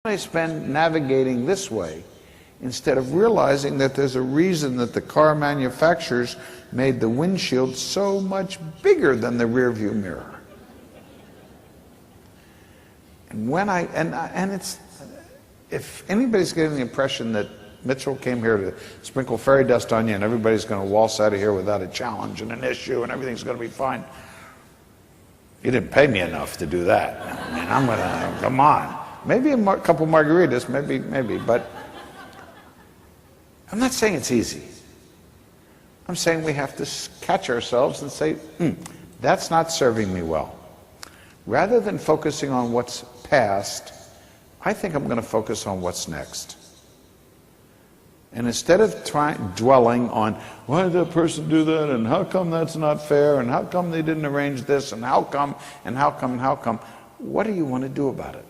I spend navigating this way instead of realizing that there's a reason that the car manufacturers made the windshield so much bigger than the rear view mirror. And when it's, if anybody's getting the impression that Mitchell came here to sprinkle fairy dust on you and everybody's going to waltz out of here without a challenge and an issue and everything's going to be fine, you didn't pay me enough to do that. I mean, I'm going to, come on. Maybe a couple margaritas, maybe, but I'm not saying it's easy. I'm saying we have to catch ourselves and say, that's not serving me well. Rather than focusing on what's past, I think I'm going to focus on what's next. And instead of dwelling on, why did that person do that, and how come that's not fair, and how come they didn't arrange this, and how come, what do you want to do about it?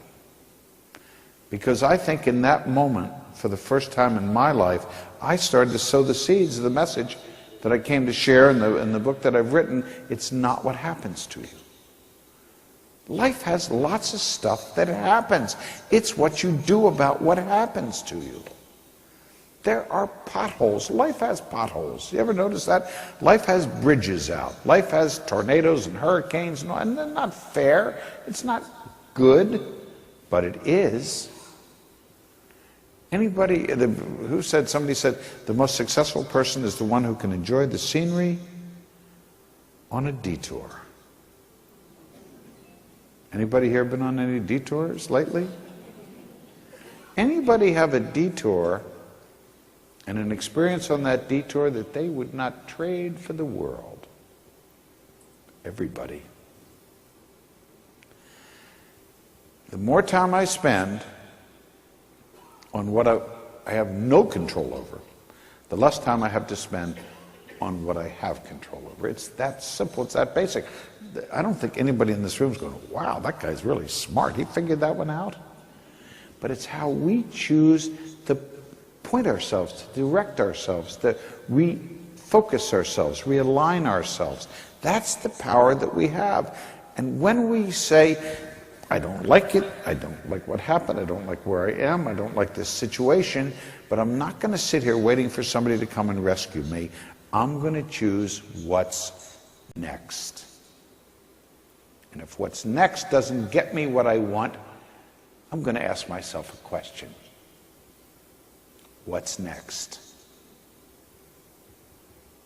Because I think in that moment, for the first time in my life, I started to sow the seeds of the message that I came to share in the book that I've written. It's not what happens to you. Life has lots of stuff that happens. It's what you do about what happens to you. There are potholes. Life has potholes. You ever notice that? Life has bridges out. Life has tornadoes and hurricanes, and they're not fair. It's not good, but it is. Somebody said, the most successful person is the one who can enjoy the scenery on a detour. Anybody here been on any detours lately? Anybody have a detour and an experience on that detour that they would not trade for the world? Everybody. The more time I spend on what I have no control over, the less time I have to spend on what I have control over. It's that simple, it's that basic. I don't think anybody in this room is going, wow, that guy's really smart. He figured that one out. But it's how we choose to point ourselves, to direct ourselves, to refocus ourselves, realign ourselves. That's the power that we have. And when we say, I don't like it, I don't like what happened, I don't like where I am, I don't like this situation, but I'm not going to sit here waiting for somebody to come and rescue me. I'm going to choose what's next. And if what's next doesn't get me what I want, I'm going to ask myself a question. What's next?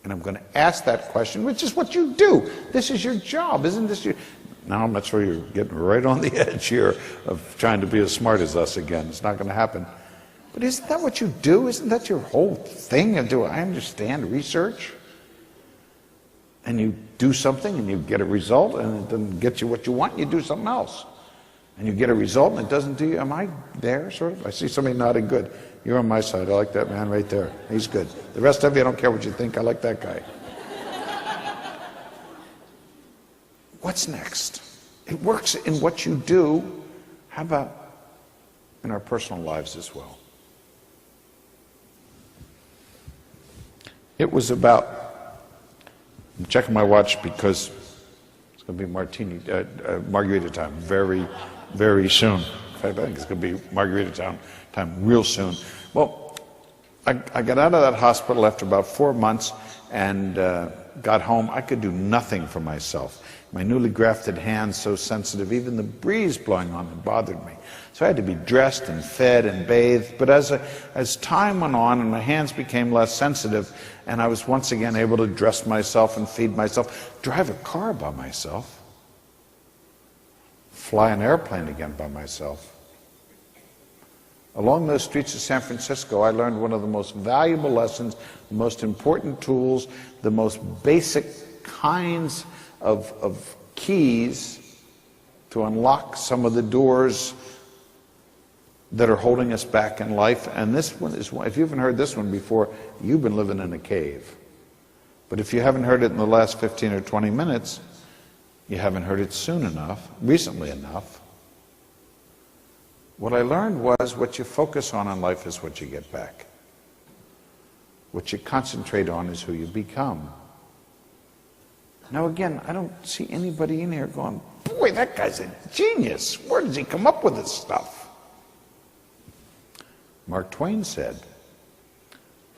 And I'm going to ask that question, which is what you do. This is your job, isn't this your... Now I'm not sure you're getting right on the edge here of trying to be as smart as us again. It's not going to happen. But isn't that what you do? Isn't that your whole thing? And do I understand research? And you do something and you get a result and it doesn't get you what you want, you do something else. And you get a result and it doesn't do you. Am I there, sort of? I see somebody nodding good. You're on my side. I like that man right there. He's good. The rest of you, I don't care what you think. I like that guy. What's next? It works in what you do. How about in our personal lives as well? It was about, I'm checking my watch because it's going to be margarita time very, very soon. In fact, I think it's going to be margarita time real soon. Well, I got out of that hospital after about 4 months and got home. I could do nothing for myself. My newly grafted hands so sensitive, even the breeze blowing on them bothered me. So I had to be dressed and fed and bathed. But as time went on and my hands became less sensitive, and I was once again able to dress myself and feed myself, drive a car by myself, fly an airplane again by myself. Along those streets of San Francisco, I learned one of the most valuable lessons, the most important tools, the most basic kinds of keys to unlock some of the doors that are holding us back in life. And this one is one, if you haven't heard this one before, you've been living in a cave. But if you haven't heard it in the last 15 or 20 minutes, you haven't heard it soon enough, recently enough. What I learned was what you focus on in life is what you get back. What you concentrate on is who you become. Now again, I don't see anybody in here going, boy, that guy's a genius. Where does he come up with this stuff? Mark Twain said,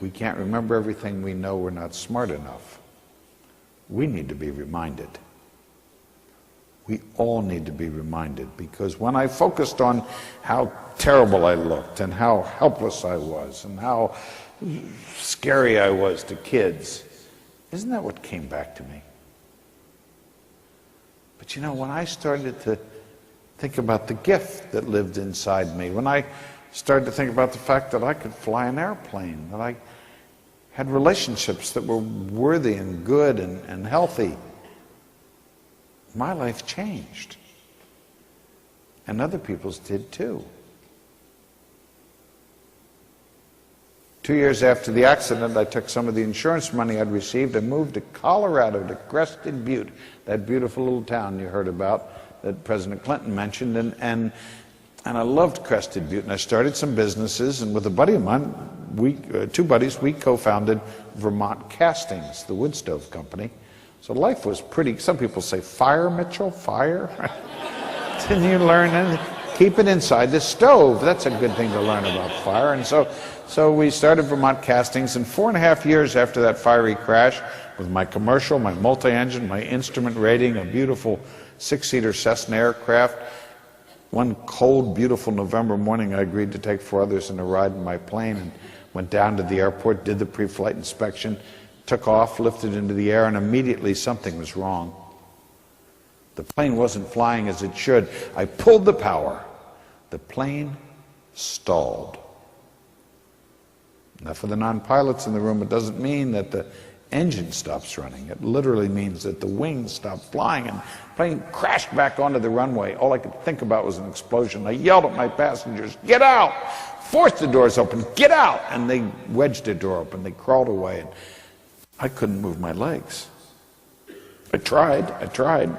"We can't remember everything we know we're not smart enough." We need to be reminded. We all need to be reminded, because when I focused on how terrible I looked and how helpless I was and how scary I was to kids, isn't that what came back to me? But you know, when I started to think about the gift that lived inside me, when I started to think about the fact that I could fly an airplane, that I had relationships that were worthy and good and healthy, my life changed. And other people's did too. 2 years after the accident, I took some of the insurance money I'd received and moved to Colorado, to Crested Butte, that beautiful little town you heard about that President Clinton mentioned. And I loved Crested Butte, and I started some businesses, and with a buddy of mine, two buddies, we co-founded Vermont Castings, the wood stove company. So life was pretty, some people say, fire, Mitchell, fire? Didn't you learn anything? Keep it inside the stove. That's a good thing to learn about fire. And so we started Vermont Castings, and 4.5 years after that fiery crash, with my commercial, my multi-engine, my instrument rating, a beautiful 6-seater Cessna aircraft, one cold, beautiful November morning, I agreed to take 4 others in a ride in my plane and went down to the airport, did the pre-flight inspection, took off, lifted into the air, and immediately something was wrong. The plane wasn't flying as it should. I pulled the power. The plane stalled. Now, for the non-pilots in the room, it doesn't mean that the engine stops running. It literally means that the wings stopped flying and the plane crashed back onto the runway. All I could think about was an explosion. I yelled at my passengers, "Get out!" Forced the doors open, "Get out!" And they wedged the door open. They crawled away. And I couldn't move my legs. I tried.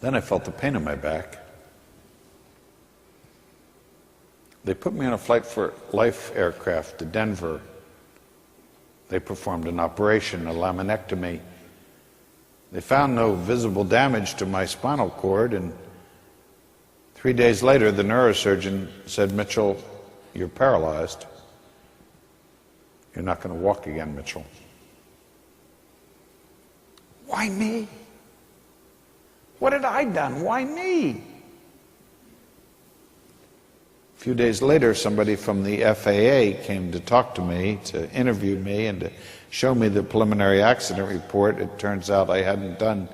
Then I felt the pain in my back. They put me on a Flight for Life aircraft to Denver. They performed an operation, a laminectomy. They found no visible damage to my spinal cord, and 3 days later, the neurosurgeon said, "Mitchell, you're paralyzed. You're not going to walk again, Mitchell." Why me? What had I done? Why me? A few days later, somebody from the FAA came to talk to me, to interview me, and to show me the preliminary accident report. It turns out I hadn't done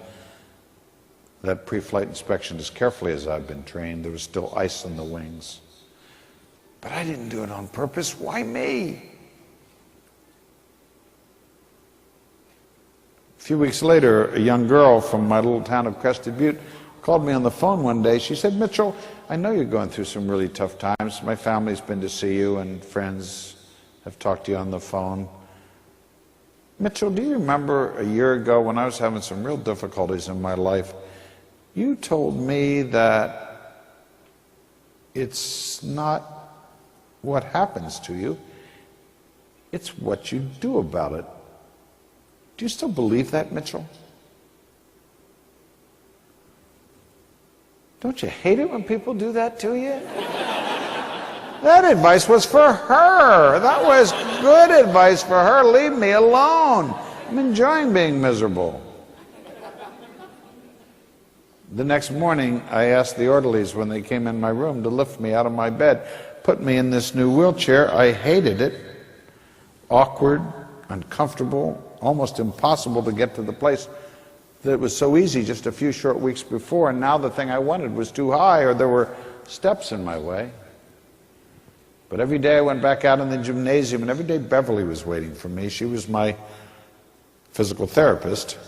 that pre-flight inspection as carefully as I've been trained. There was still ice on the wings. But I didn't do it on purpose. Why me? A few weeks later, a young girl from my little town of Crested Butte called me on the phone one day. She said, "Mitchell, I know you're going through some really tough times. My family's been to see you and friends have talked to you on the phone. Mitchell, do you remember a year ago when I was having some real difficulties in my life, you told me that it's not what happens to you, it's what you do about it. Do you still believe that, Mitchell? Don't you hate it when people do that to you?" That advice was for her. That was good advice for her. Leave me alone. I'm enjoying being miserable. The next morning, I asked the orderlies when they came in my room to lift me out of my bed, put me in this new wheelchair. I hated it. Awkward, uncomfortable, almost impossible to get to the place that was so easy just a few short weeks before, and now the thing I wanted was too high, or there were steps in my way. But every day I went back out in the gymnasium, and every day Beverly was waiting for me. She was my physical therapist.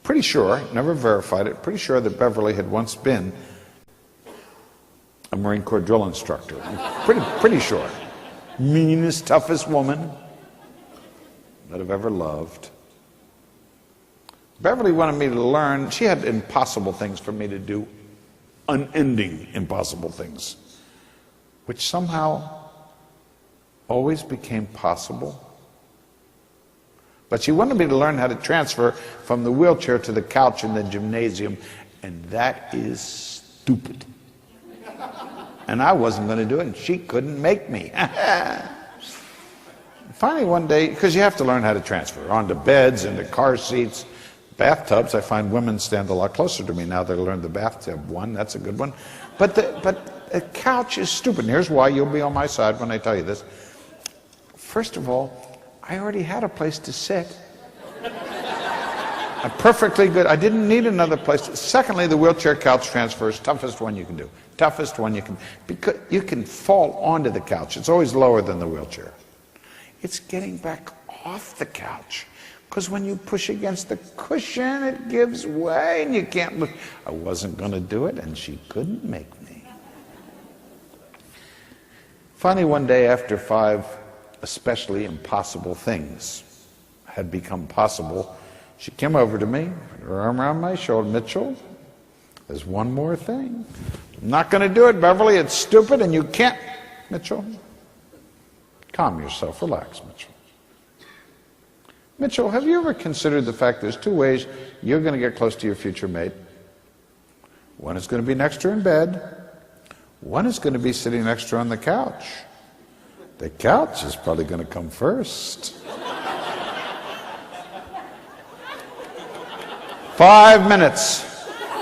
Pretty sure, never verified it, pretty sure that Beverly had once been a Marine Corps drill instructor. Pretty sure. Meanest, toughest woman that I've ever loved. Beverly wanted me to learn. She had impossible things for me to do, unending impossible things, which somehow always became possible. But she wanted me to learn how to transfer from the wheelchair to the couch in the gymnasium, and that is stupid. and I wasn't going to do it, and she couldn't make me. Finally one day, because you have to learn how to transfer onto beds, into car seats, bathtubs. I find women stand a lot closer to me now that I learned the bathtub one. That's a good one. But a couch is stupid. And here's why. You'll be on my side when I tell you this. First of all, I already had a place to sit. A perfectly good. I didn't need another place. Secondly, the wheelchair couch transfer is toughest one you can do. Toughest one you can. Because you can fall onto the couch. It's always lower than the wheelchair. It's getting back off the couch. Because when you push against the cushion, it gives way and you can't look. I wasn't going to do it, and she couldn't make me. Finally, one day after 5 especially impossible things had become possible, she came over to me, her arm around my shoulder. Mitchell, there's one more thing. I'm not going to do it, Beverly. It's stupid, and you can't. Mitchell, calm yourself. Relax, Mitchell. Mitchell, have you ever considered the fact there's 2 ways you're going to get close to your future mate? One is going to be next to her in bed. One is going to be sitting next to her on the couch. The couch is probably going to come first. 5 minutes.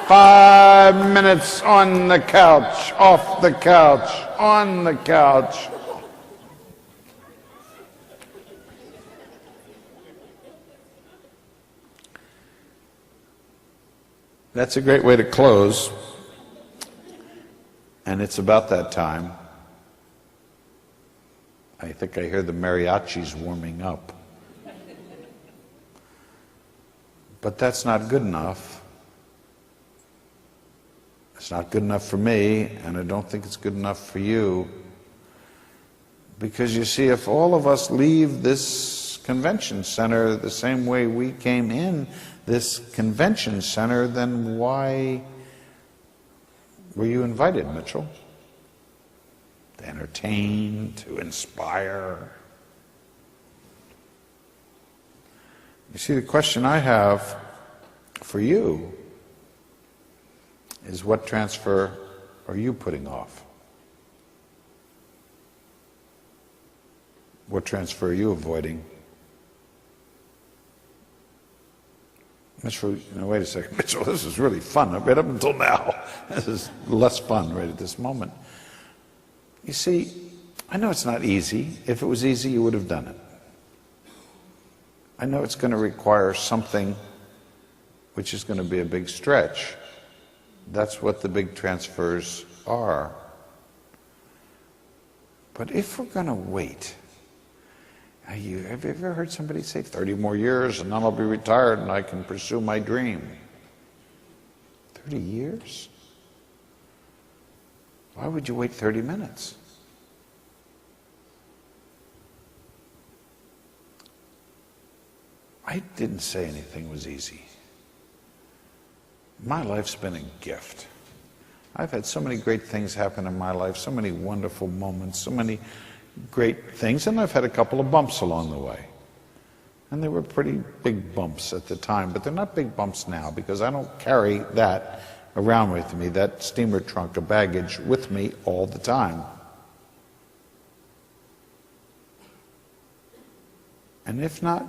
5 minutes on the couch, off the couch, on the couch. That's a great way to close, and it's about that time. I think I hear the mariachis warming up. But that's not good enough. It's not good enough for me, and I don't think it's good enough for you. Because you see, if all of us leave this convention center the same way we came in this convention center, then why were you invited, Mitchell? To entertain, to inspire. You see, the question I have for you is, what transfer are you putting off? What transfer are you avoiding? Mitchell, wait a second. Mitchell, this is really fun. I've been up until now. This is less fun right at this moment. You see, I know it's not easy. If it was easy, you would have done it. I know it's going to require something which is going to be a big stretch. That's what the big transfers are. But if we're going to wait, have you ever heard somebody say 30 more years and then I'll be retired and I can pursue my dream? 30 years? Why would you wait 30 minutes? I didn't say anything was easy. My life's been a gift. I've had so many great things happen in my life, so many wonderful moments, so many great things, and I've had a couple of bumps along the way. And they were pretty big bumps at the time, but they're not big bumps now because I don't carry that around with me, that steamer trunk of baggage with me all the time. And if not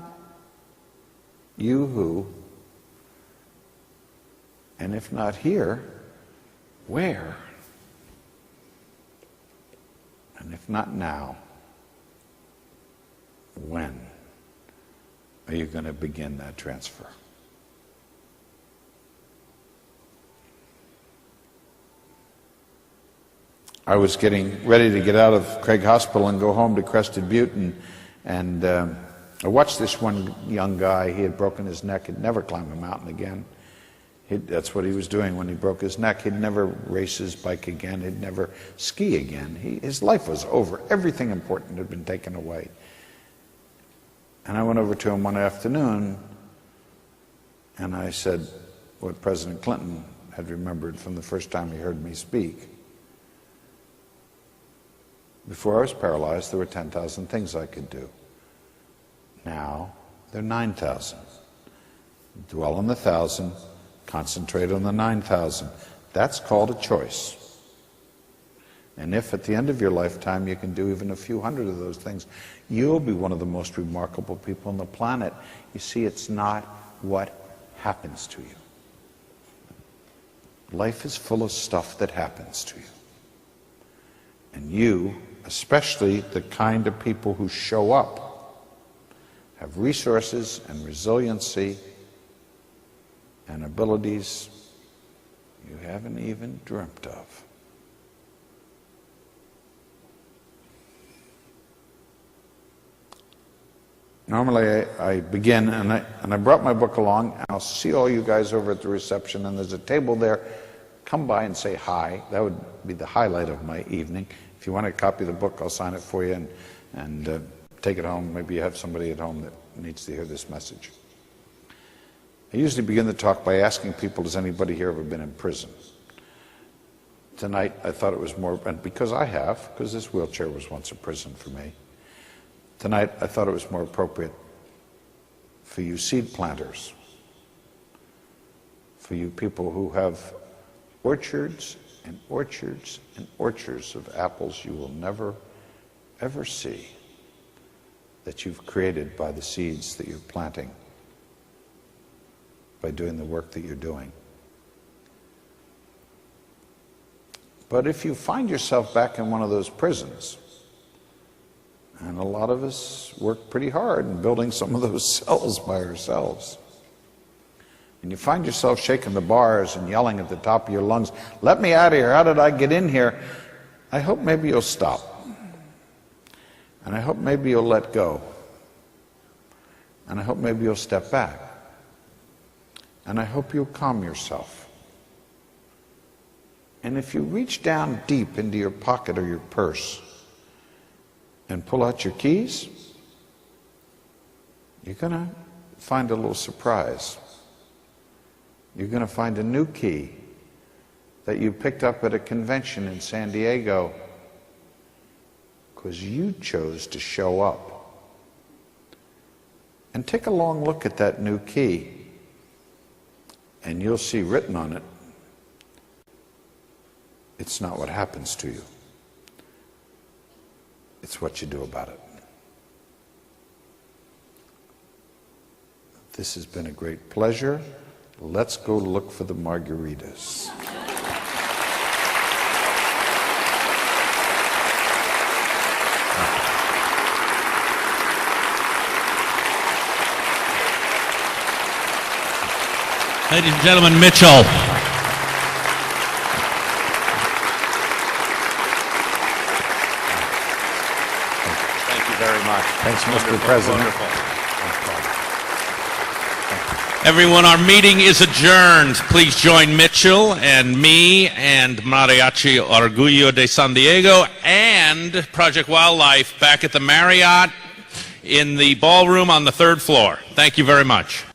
you, who? And if not here, where? And if not now, when are you going to begin that transfer? I was getting ready to get out of Craig Hospital and go home to Crested Butte, and I watched this one young guy. He had broken his neck. He'd never climb a mountain again. That's what he was doing when he broke his neck. He'd never race his bike again. He'd never ski again. His life was over. Everything important had been taken away. And I went over to him one afternoon, and I said what President Clinton had remembered from the first time he heard me speak. Before I was paralyzed, there were 10,000 things I could do. Now, there are 9,000. Dwell on the 1,000. Concentrate on the 9,000. That's called a choice. And if at the end of your lifetime you can do even a few hundred of those things, you'll be one of the most remarkable people on the planet. You see, it's not what happens to you. Life is full of stuff that happens to you. And you, especially the kind of people who show up, have resources and resiliency and abilities you haven't even dreamt of. Normally I begin, and I brought my book along, and I'll see all you guys over at the reception, and there's a table there. Come by and say hi. That would be the highlight of my evening. If you want a copy of the book, I'll sign it for you and take it home. Maybe you have somebody at home that needs to hear this message. I usually begin the talk by asking people, has anybody here ever been in prison? Tonight I thought it was more, and because I have, because this wheelchair was once a prison for me, tonight I thought it was more appropriate for you seed planters, for you people who have orchards and orchards and orchards of apples you will never ever see, that you've created by the seeds that you're planting, by doing the work that you're doing. But if you find yourself back in one of those prisons, and a lot of us work pretty hard in building some of those cells by ourselves, and you find yourself shaking the bars and yelling at the top of your lungs, let me out of here, how did I get in here? I hope maybe you'll stop. And I hope maybe you'll let go. And I hope maybe you'll step back. And I hope you'll calm yourself. And if you reach down deep into your pocket or your purse and pull out your keys, you're going to find a little surprise. You're going to find a new key that you picked up at a convention in San Diego because you chose to show up. And take a long look at that new key, and you'll see written on it, it's not what happens to you. It's what you do about it. This has been a great pleasure. Let's go look for the margaritas. Ladies and gentlemen, Mitchell. Thank you very much. Thanks, Mr. President. Wonderful. Everyone, our meeting is adjourned. Please join Mitchell and me and Mariachi Orgullo de San Diego and Project Wildlife back at the Marriott in the ballroom on the 3rd floor. Thank you very much.